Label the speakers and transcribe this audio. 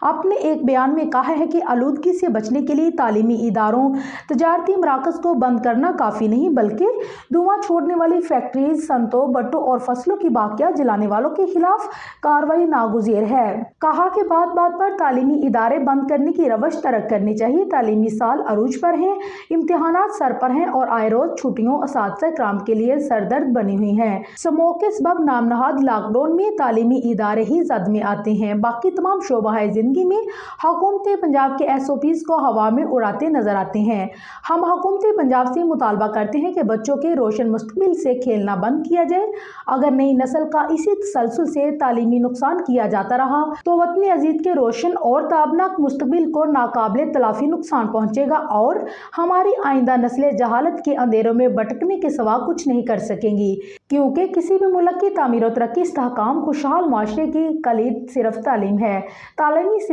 Speaker 1: आपने एक बयान में कहा है कि आलूदगी से बचने के लिए तालीमी इदारों, तजारती मराकज़ को बंद करना काफ़ी नहीं, बल्कि धुआं छोड़ने वाली फैक्ट्रीज, सनतों, भट्टों और फसलों की बाकियां जलाने वालों के खिलाफ कार्रवाई नागुज़ेर है। कहा कि बात बात पर तालीमी इदारे बंद करने की रवश तरक करनी चाहिए। तालीमी साल अरूज पर है, इम्तिहानात सर पर हैं और आए रोज छुट्टियों असातिज़ा कराम के लिए सरदर्द बनी हुई हैं। स्मोक के सबब नामनहाद लॉकडाउन में तालीमी इदारे ही जद में आते हैं। बाकी तमाम शोबाए जिंदगी में हुकूमत पंजाब के SOPs को हवा में उड़ाते नजर आते हैं। हम हुकूमत पंजाब से मुतालबा करते हैं कि बच्चों के रोशन मुस्तकबिल से खेलना बंद किया जाए। अगर नई नस्ल का इसी तसलसल से तालीमी नुकसान किया जाता रहा तो वतन अजीज के रोशन और ताबनाक मुस्तकबिल को नाकाबिल तलाफी नुकसान पहुंचेगा और हमारी आइंदा नस्लें जहालत के अंधेरों में भटकने के सिवा कुछ नहीं कर सकेंगी, क्योंकि किसी भी मुल्क की तामीर और तरक्की, इस्तेहकाम, खुशहाल माशरे की कलीद सिर्फ तालीम है। तालीमी